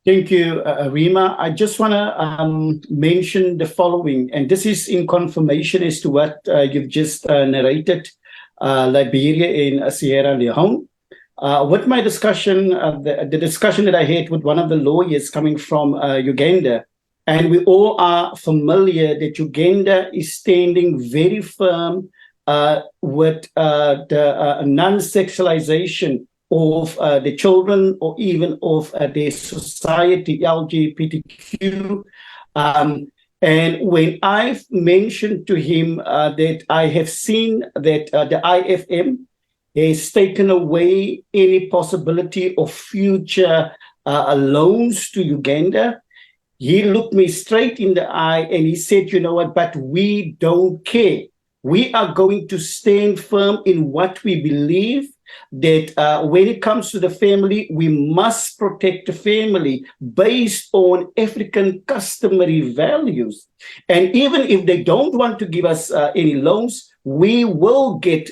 Thank you, Rima. I just want to mention the following, and this is in confirmation as to what you've just narrated, Liberia in Sierra Leone. With my discussion, the discussion that I had with one of the lawyers coming from Uganda, and we all are familiar that Uganda is standing very firm with the non-sexualization of the children or even of their society, LGBTQ. And when I've mentioned to him that I have seen that the IFM has taken away any possibility of future loans to Uganda, he looked me straight in the eye and he said, you know what, but we don't care. We are going to stand firm in what we believe, that when it comes to the family, we must protect the family based on African customary values. And even if they don't want to give us any loans, we will get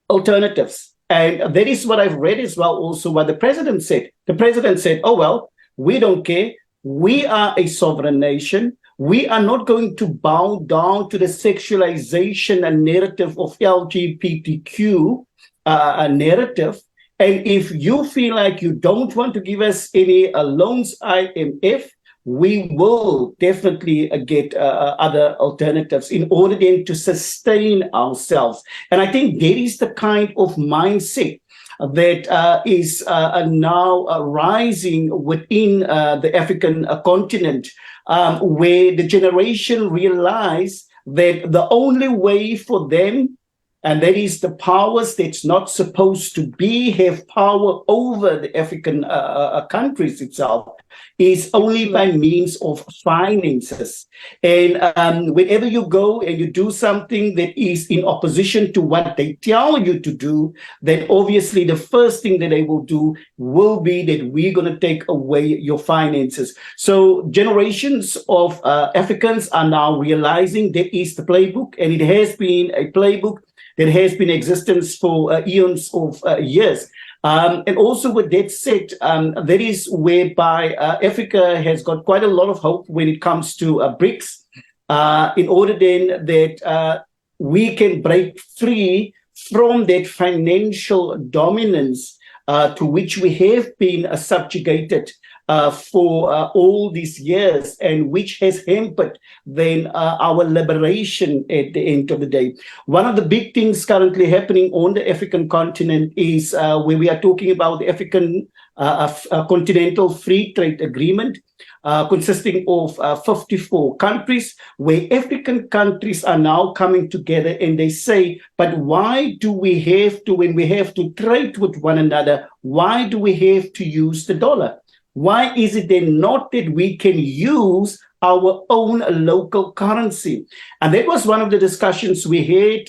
alternatives. And that is what I've read as well, also what the president said. The president said, oh, well, we don't care. We are a sovereign nation. We are not going to bow down to the sexualization and narrative of LGBTQ narrative. And if you feel like you don't want to give us any loans, IMF, we will definitely get other alternatives in order then to sustain ourselves. And I think that is the kind of mindset that is now rising within the African continent, where the generation realize that the only way for them, and that is the powers that's not supposed to have power over the African countries itself, is only by means of finances. And whenever you go and you do something that is in opposition to what they tell you to do, then obviously the first thing that they will do will be that we're going to take away your finances. So generations of Africans are now realizing that is the playbook, and it has been a playbook that has been in existence for eons of years. And also with that said, that is whereby Africa has got quite a lot of hope when it comes to BRICS, in order then that we can break free from that financial dominance to which we have been subjugated for all these years, and which has hampered then our liberation at the end of the day. One of the big things currently happening on the African continent is where we are talking about the African Continental Free Trade Agreement, consisting of 54 countries, where African countries are now coming together and they say, but why do we have to, when we have to trade with one another, why do we have to use the dollar? Why is it then not that we can use our own local currency? And that was one of the discussions we had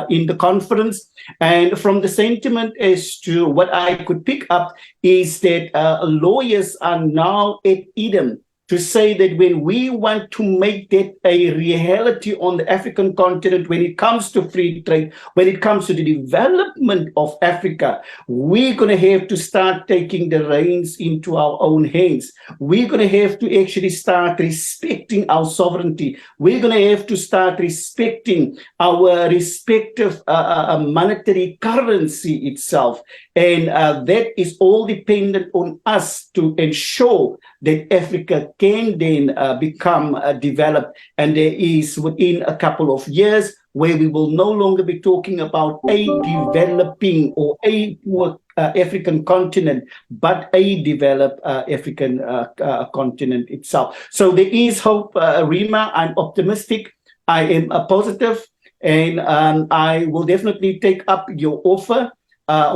in the conference. And from the sentiment as to what I could pick up is that lawyers are now at Edom to say that when we want to make that a reality on the African continent, when it comes to free trade, when it comes to the development of Africa, we're going to have to start taking the reins into our own hands. We're going to have to actually start respecting our sovereignty. We're going to have to start respecting our respective monetary currency itself. And that is all dependent on us to ensure that Africa can then become developed. And there is within a couple of years where we will no longer be talking about a developing or a poor African continent, but a developed African continent itself. So there is hope, Rima. I'm optimistic. I am positive, and I will definitely take up your offer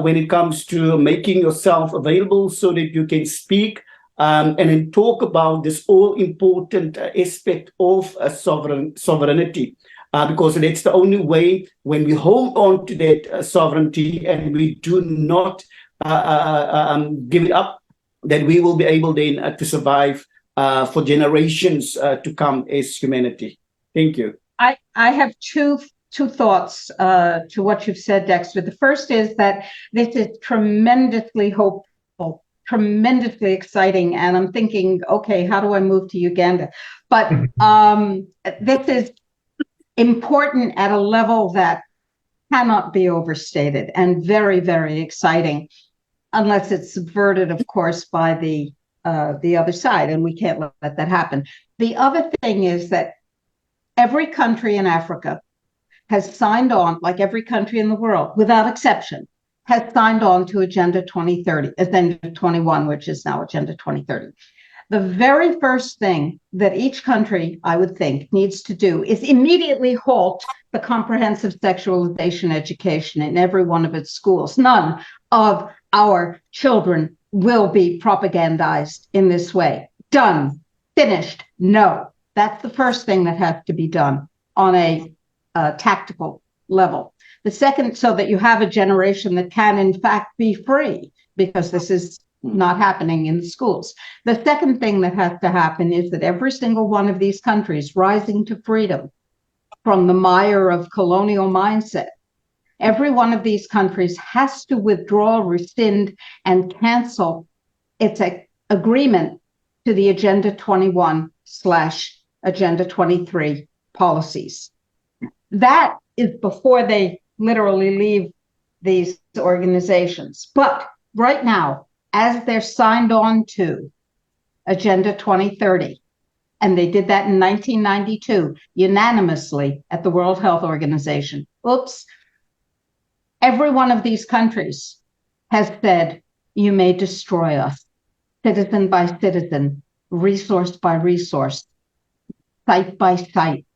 when it comes to making yourself available so that you can speak and then talk about this all-important aspect of sovereignty, because that's the only way, when we hold on to that sovereignty and we do not give it up, that we will be able then to survive for generations to come as humanity. Thank you. I have two thoughts to what you've said, Dexter. The first is that this is tremendously hopeful tremendously exciting. And I'm thinking, okay, how do I move to Uganda? But this is important at a level that cannot be overstated and very, very exciting, unless it's subverted, of course, by the other side, and we can't let that happen. The other thing is that every country in Africa has signed on, like every country in the world, without exception, has signed on to Agenda 2030, Agenda 21, which is now Agenda 2030. The very first thing that each country, I would think, needs to do is immediately halt the comprehensive sexualization education in every one of its schools. None of our children will be propagandized in this way. Done. Finished. No. That's the first thing that has to be done on a tactical level. The second, so that you have a generation that can, in fact, be free, because this is not happening in the schools. The second thing that has to happen is that every single one of these countries rising to freedom from the mire of colonial mindset, every one of these countries has to withdraw, rescind, and cancel its agreement to the Agenda 21/Agenda 23 policies. That is before they literally leave these organizations. But right now, as they're signed on to Agenda 2030, and they did that in 1992, unanimously at the World Health Organization. Oops. Every one of these countries has said, you may destroy us, citizen by citizen, resource by resource, site by site.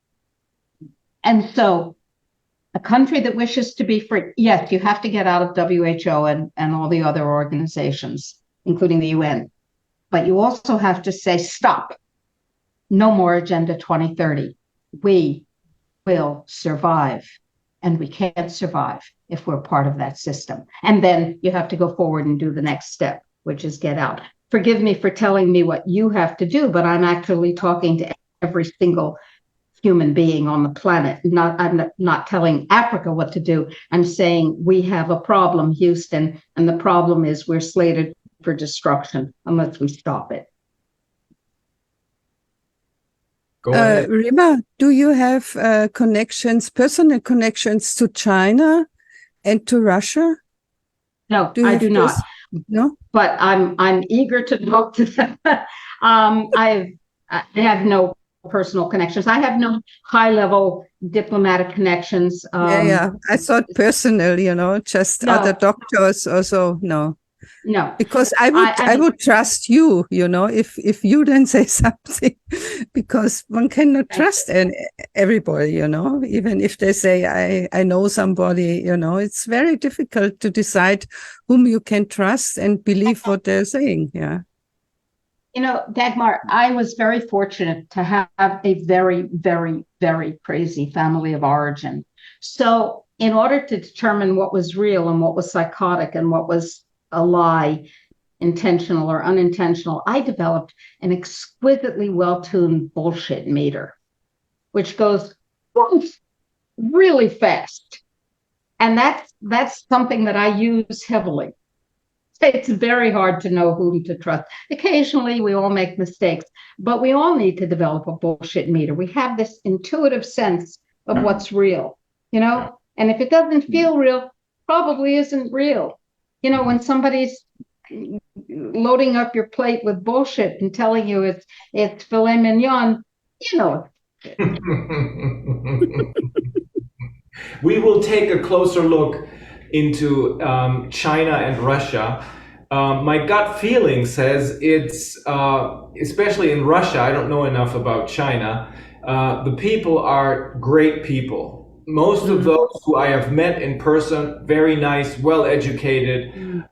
And so a country that wishes to be free, yes, you have to get out of WHO and all the other organizations, including the UN. But you also have to say, stop. No more Agenda 2030. We will survive. And we can't survive if we're part of that system. And then you have to go forward and do the next step, which is get out. Forgive me for telling me what you have to do, but I'm actually talking to every single human being on the planet. I'm not telling Africa what to do. I'm saying we have a problem, Houston, and the problem is we're slated for destruction unless we stop it. Go ahead. Rima, do you have connections, personal connections to China and to Russia? No, I do not. No, but I'm eager to talk to them. I have no personal connections. I have no high-level diplomatic connections. yeah. I thought personal, just No. other doctors or so. No, because I mean, would trust you, if you then say something, because one cannot trust everybody, even if they say, I know somebody, it's very difficult to decide whom you can trust and believe what they're saying. Yeah. Dagmar, I was very fortunate to have a very, very, very crazy family of origin. So in order to determine what was real and what was psychotic and what was a lie, intentional or unintentional, I developed an exquisitely well-tuned bullshit meter, which goes really fast. And that's something that I use heavily. It's very hard to know whom to trust. Occasionally, we all make mistakes, but we all need to develop a bullshit meter. We have this intuitive sense of what's real, and if it doesn't feel real, probably isn't real. When somebody's loading up your plate with bullshit and telling you it's filet mignon, We will take a closer look into China and Russia. My gut feeling says it's, especially in Russia, I don't know enough about China, the people are great people. Most of those who I have met in person, very nice, well-educated,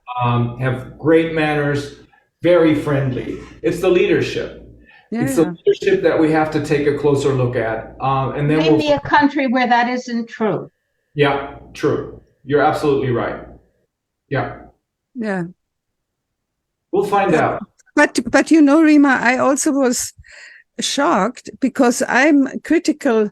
have great manners, very friendly. It's the leadership. Yeah. It's the leadership that we have to take a closer look at. And then maybe a country where that isn't true. Yeah, true. You're absolutely right. Yeah. Yeah. We'll find out. But Rima, I also was shocked because I'm critical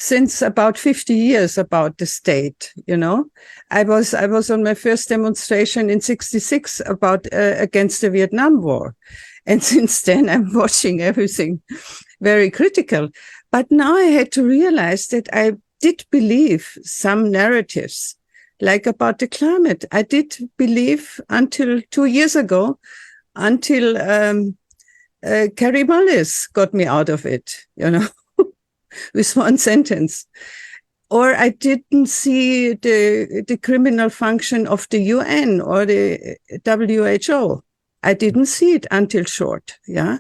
since about 50 years about the state, you know. I was on my first demonstration in 66 about against the Vietnam War. And since then I'm watching everything very critical. But now I had to realize that I did believe some narratives, like about the climate. I did believe until 2 years ago, until Carrie Mullis got me out of it, you know, with one sentence. Or I didn't see the criminal function of the UN or the WHO. I didn't see it until short, yeah.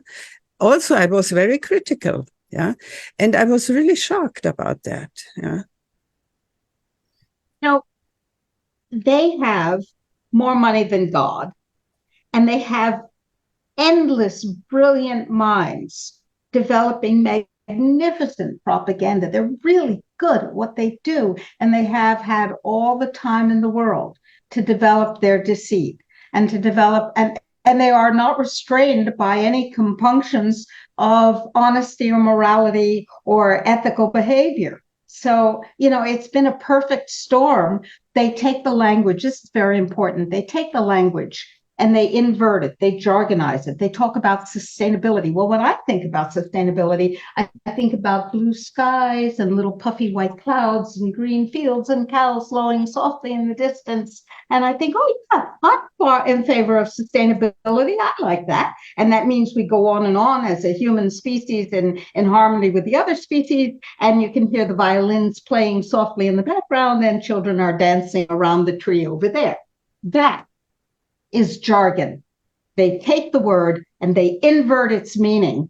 Also, I was very critical, yeah. And I was really shocked about that, yeah. Now, they have more money than God, and they have endless, brilliant minds developing magnificent propaganda. They're really good at what they do, and they have had all the time in the world to develop their deceit and to develop, and they are not restrained by any compunctions of honesty or morality or ethical behavior. So, you know, it's been a perfect storm. They take the language, this is very important. They take the language and they invert it, they jargonize it, they talk about sustainability. Well, when I think about sustainability, I think about blue skies and little puffy white clouds and green fields and cows lowing softly in the distance. And I think, oh yeah, I'm far in favor of sustainability. I like that. And that means we go on and on as a human species in harmony with the other species. And you can hear the violins playing softly in the background and children are dancing around the tree over there. That is jargon. They take the word and they invert its meaning,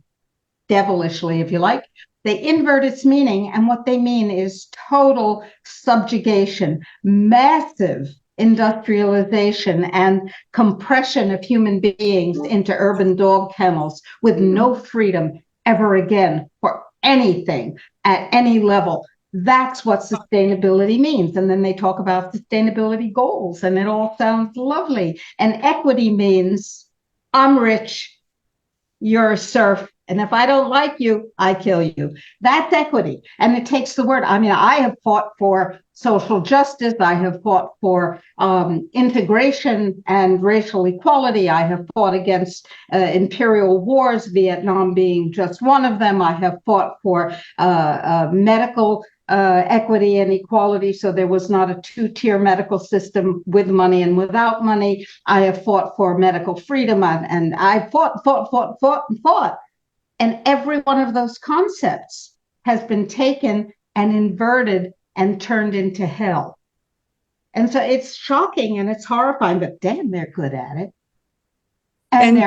devilishly, if you like. They invert its meaning, and what they mean is total subjugation, massive industrialization and compression of human beings into urban dog kennels with no freedom ever again for anything at any level. That's what sustainability means. And then they talk about sustainability goals, and it all sounds lovely. And equity means I'm rich, you're a serf, and if I don't like you, I kill you. That's equity. And it takes the word. I mean, I have fought for social justice. I have fought for integration and racial equality. I have fought against imperial wars, Vietnam being just one of them. I have fought for medical equity and equality, so there was not a two-tier medical system with money and without money. I have fought for medical freedom, and I fought. And every one of those concepts has been taken and inverted and turned into hell. And so it's shocking and it's horrifying, but damn, they're good at it. And